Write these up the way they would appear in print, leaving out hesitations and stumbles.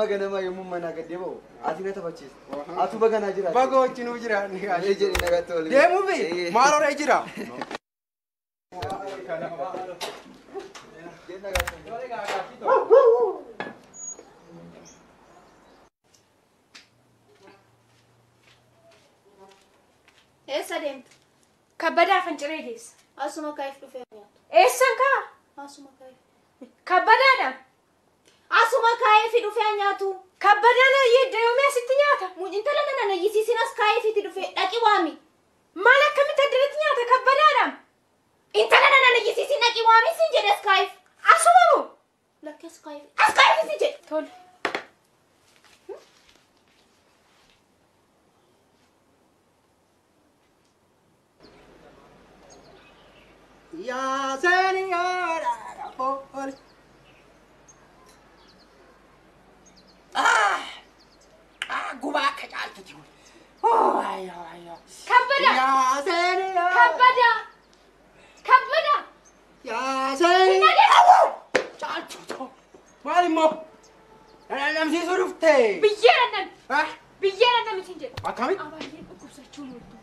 ganama yommuu mana gad deebi'u ati na taphachiisa. Atu baganaa jira. Baga wajjinuu jira. Jedhi nagatti ol. Deemuu fi maaloo jira. Eessa deemtu? Kabbadaa Finciree geessa. Asuma kaayif dhufee nyaatu. Eessan kaa? Asuma kaayif. Kabbadaadha. Asuma kaayif dhufee nyaatu. Kabbadaan yeedda yoomee asitti nyaata? Intala nana nayyisiisin as kaayifitti dhufee dhaqi waami. Maal akkamitti addanitti nyaata kabbadaadha? Intala nana nayyisiisin dhaqi waami sin jedhe as kaayif. Asuma moo? Lakki as kaayif. As kaayif sin jedhe. Tole. Ya señora, por gubaa akka caaltuti. Ay. Kabbada. Ya señora. Kabbada. Kabbada. Ya señora. Caaltutu. Maal immoo? Namsiisuu dhuftee. Biyyeera nan. Ah, Biyyeera nan isin jedhe. akkamitti? Abaayeen dhukkubsachuun ooltu.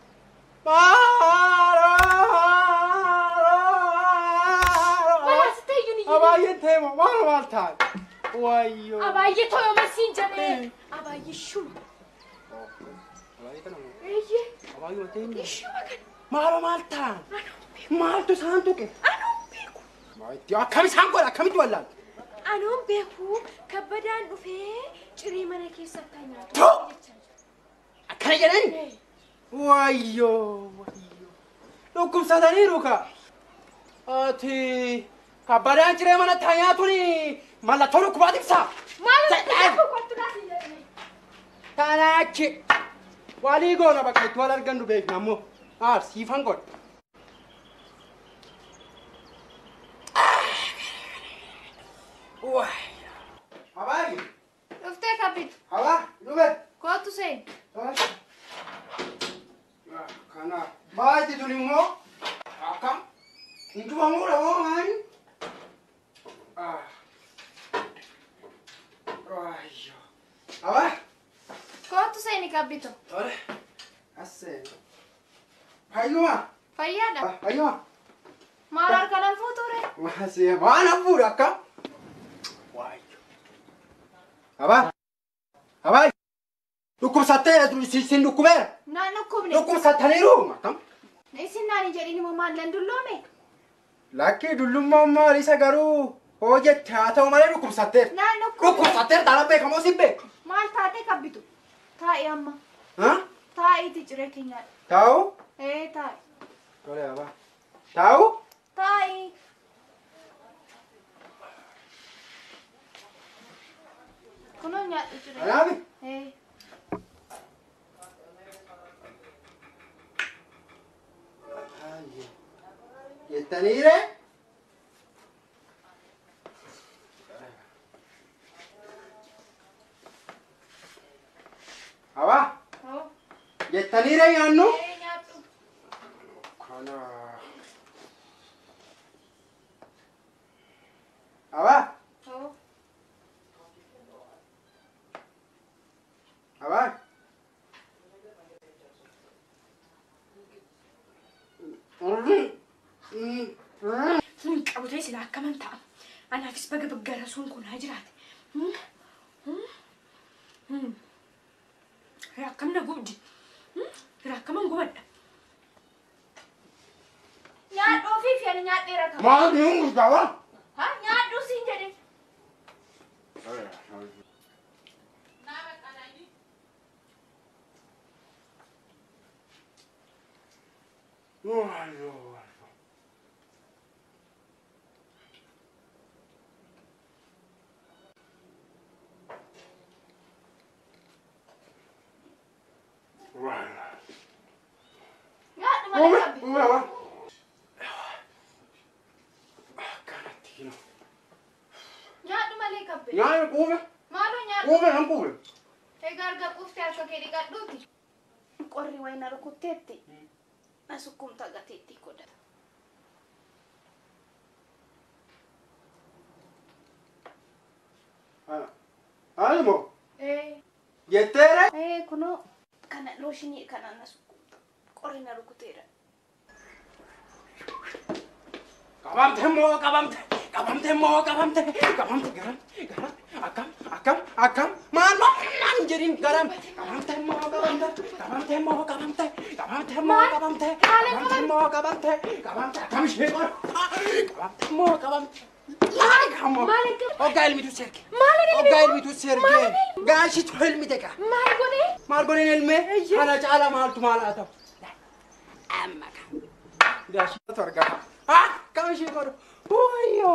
Walaas ta'e iyyuu ni Abaayeen teema maal taate? Wayyo. Abaayee tooyoma siin jedhee. Abaayee shuma. Eeyyee. Abaayee teema. Ishuma kan. Maal taan? Maaltu isaan tuqe? Anuun beeku. Maayitti akkam isaan godha akkamitti wallaan? Anuun beeku kabbadaan dhufee ciree mana keessatti nyaatu. Too! Akkana jedhani? Wayyo. Dhukkubsataniiru ka. Ati kabbadaan ciree mana nyaatuun mallattoo dhukkubaati ibsaa. Maal ta'e kottu naaf hin jedhani. Tanaachi walii goona bakka itti wal argannu beekna ammoo siifan godha. Habari. Dhuftee kabbitu. Haba, dhube. Kootu seen. Kana baati tun immoo akkam hintumamuudha moo maali? Haba. Kootu seeni kabbitu. Tole. Assee. Fayyuma. Fayyaadha. Fayyuma. Maal harkanan fuuture? Masih mana fuudha akkam? Haba. Haba. Dhukkubsattee sin dhukkubeera. Naan dhukkubne. Dhukkubsattaniiru akkam? Isin naan hin jedhini moo maal lan dulloome? Lakkii dullummaa maal isa garuu hojjette haa ta'u malee dhukkubsatteer. Naan dhukkubne. Dhukkubsatteer dhaala beekamoo si beeku. Maal taatee kabbitu? Taa'i amma. Taa'iiti ciree keenyaadha. Taa'u? Taa'i. Tole haba. Taa'u? Taa'i. Kunoo nyaadhu ciree. Alaabi? Jettaniire? Haba? Jettaniire nyaannu? Nyaadhu. Kana. Haba? Haba? Sun qabutee sila akkaman ta'a. Anaafis baga baggara sun kun haa jiraate. Akkam na gubdi. Akkaman gubadha. Nyaadhuu fi ani nyaadheera qaba. Maal niin guddawa? Nyaadhuu siin jedhe. Nyaadhu malee qabbi. Nyaadhu malee qabbi. Nyaanni quufe? Maaloo nyaadhu? Quufe nan quufe. Egaa arga quuftee harka kee dhiqadhuuti. Qorri wayna rukutteetti. Na sukkumta gateetti godhata. Ha? Almo. Eh. Jettere? Kuno kana looshinii kana nasu qorina rukuteera. Qabamte garam akkam maal naan jedhin garam qabamte akkam ishee qor qabamte Ogga ilmitu serge. Ogga ilmitu serge. Gaashi tu ilmi deka. Maal godhe ilme kana caala maaltu maal haa ta'u. Amma kan. Gaashi torga. Kam ishee godhu. Wayyo.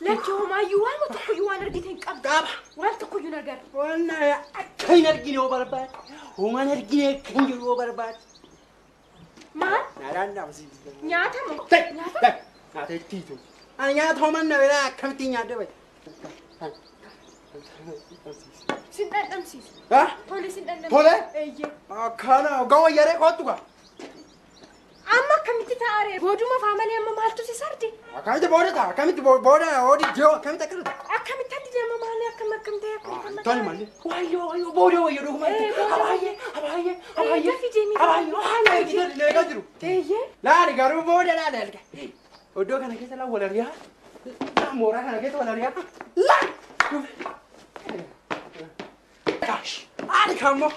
Lachoo maayyuu waan tokko waan argiteen qabda. Qaba. Waan tokko iyyuu argan. Waan akka hin argine yoo barbaade. Waan argine kan jiru yoo barbaade. Maal? Naadaan dhaamsi. Nyaata moo? Nyaata. Nyaata ittiitu. Ani nyaata homan na biraa akkamitti nyaadde bayi. Sin dhandhamsiisu. Tole sin dhandhamsiisu. Tole? Eeyyee. Akkana gawa yaree kootu gaa. Amma akkamitti taa'aree? Booduma faamalee amma maaltu si sardi? Akkamitti booda ta'a? Akkamitti booda oodi joo akkamitti akkana ta'a? Akkamitti addi deema maalee akkam ta'e akkam. Tole malee. Wayyo booda wayyo dhuguma. Abaayye. Abaayye giddu leegaa jiru. Eeyyee. Laali garuu booda laali alga. Oddoo kana keessa laa wal ariyaa. Mooraa kana keessa wal ariyaa. Laa. Gosh. Ani kammo.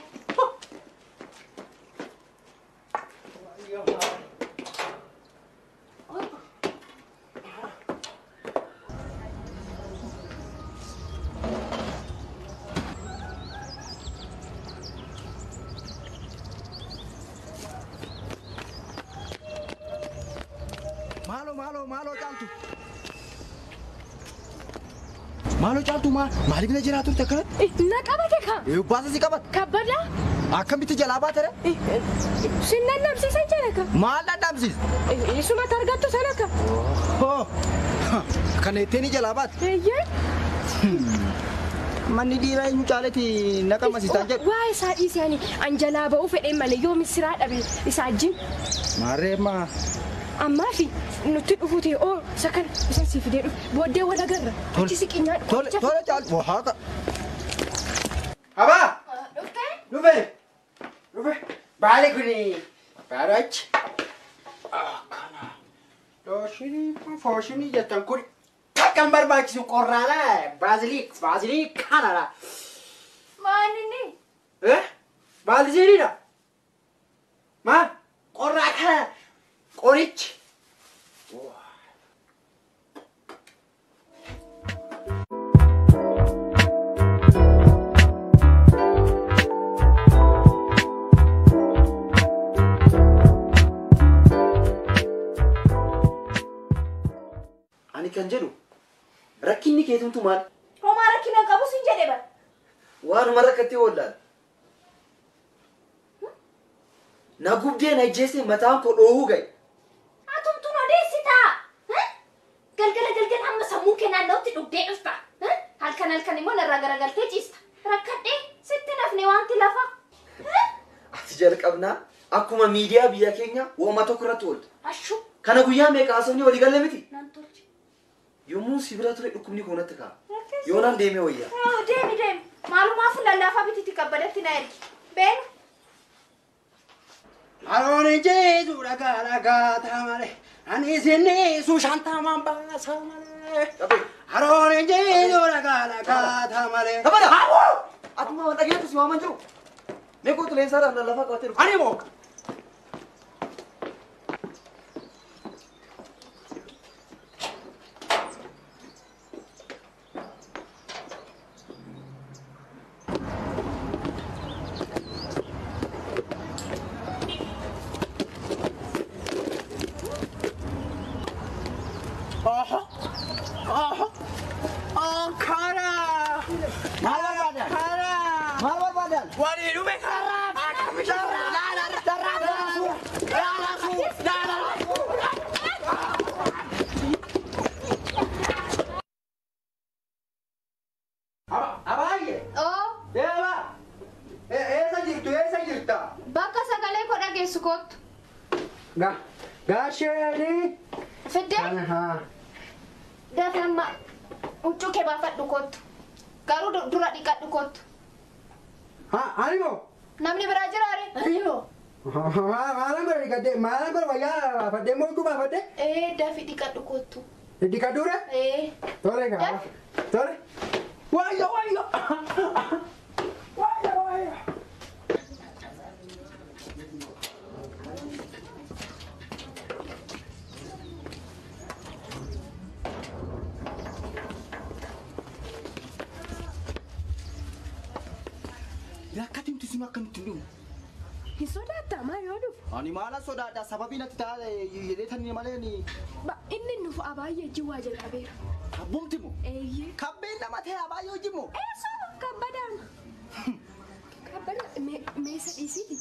Maalo caaltu maaliif na jiraatu takka? Na qabate ka. Baasa si qabat. Kabbada. Akkamitti jalaa baatare? Sinnan namsiisan jala ka. Maal dhandhamsiis? Isuma targattu sana ka. Kana ittiin jalaa baate? Eeyyee. Manni dhiiraa eenyu caaletti naqamasiisaa jedhu. Waa isaa dhiisanii anjalaa ba'uu fedheen malee yoo misiraa dhabe isaa ajjin. Maarreema. Ammaa fi nutti dhufu ta'e isa kana isan si fidee dhufu booddee wal agarra. Achi siqinyaan. Tole caaltu haaka. Abaa. Dhuftee? Dhufe. Baali kuni. Baarachi. Akkana. Fooshinii jettan kun kan barbaachisu qorraala baazilii kanadha. Maalinni? Baaziliidha. Maal? Qorraa kana. Qorichi. Ani kan jedhu rakkinni keetumtu maal? Homaa rakkina qabu sin jedhe bara. Waanuma rakkatti oollaan. Na gubdee na ijjeesse mataan koo dhoohuu gahe. Atumtuun odeessitaa. Galgala amma sammuu kee naannootti dhugdee dhufta. Halkan immoo narraa garagaltee ciista. Rakkadhee sitti nafne wanti lafa. Ati jalqabnaa akkuma miidiyaa biyya keenya uumama tokko irratti ooltu. Ashuu. Kana guyyaa meeqa haasofni walii galle miti? Nan tolche. Yommuu si bira ture dhukkubni koo natti ka'a. Yoonaan deemee wayyaa. Deemi. Maalumaaf lallaafaa bititti kabbadatti na ergi. Beenu. Harooni jeetu dhagaa taamale. Ani isinni suushantamaan baasa malee. Harooni jeetu dhagaa taamale. Taphala! Atuma waan dhageetu si waaman jiru. Meeqoo xileensaadhaaf lallafaa qabatee dhufu. Ani moo? Bakka sagalee koo dhageessu kootu. Gaasheenii. Fiddee? Dafee amma huccuu kee baafadhu kootu. Garuu dura dhiqadhu kottu. Ani moo? Namni biraa jira are? Ani moo? Maalaan godhe wayyaa fadhee moo dhuma fadhee? Daafi dhiqadhu kottu. Dhiqadhuudha? Tole kaa. Tole. Wayyo. Yakkatiin tusin akkamitti dhufu? Hin sodaattaa maal yoo dhufu? Ani maala sodaadha sababii natti taa'e jedheetanii malee ni. Inni nuuf abaayyee jiwaa jalqabeera. Kabbumti moo? Eeyyee. Kabbeen nama ta'e abaayyee hojii moo? Eessoo kabbadaan. Kabbada meesa dhiisiiti.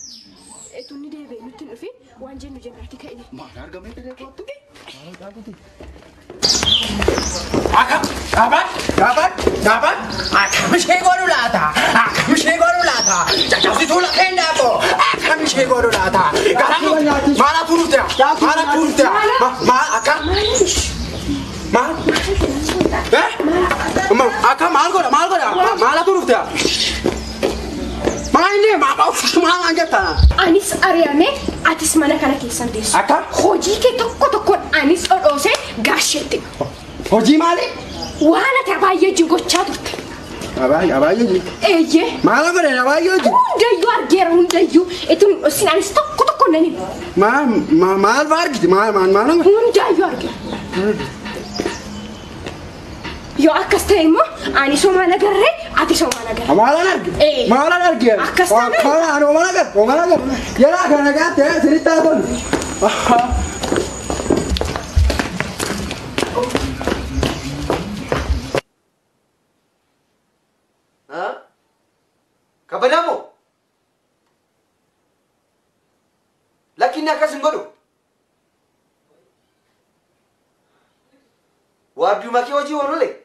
Tunni deebi'ee nutti dhufi waan jennu jennaati ka'e. Maal argamee dheeree kootu? Maal argamee? Gaafan akkamishee godhu laata? Jajjabsituu lafeen daakoo akkamishee godhu laata? Maala turuutea? Akka maal godha? Maala turuutea? Maal jettaa? Anis ari'amee atis mana kana keessan deessu. Akka? Hojii kee tokkoon anis dhodhoosee gaasheetti. Hojii maali? Waan ati abaayyee wajjin gochaa turte. Abaayyee wajjin? Eeyyee. Maala godhe abaayyee wajjin? Hundayyuu argeera hundayyuu. Itun sin anis tokko nan himu. Maal fa'aa argite? Maal? Hundayyuu argeera. Yoo akkas ta'e immoo ani somaan agarree ati somaan agarree. Maalaan arge? Akkas ta'e. Ooman agar. Yeraa kana gaatte sirriitti haa tolu. Kabadamoo? Lakkiin akkas hin godhu. Waabduu makee hojii oolole.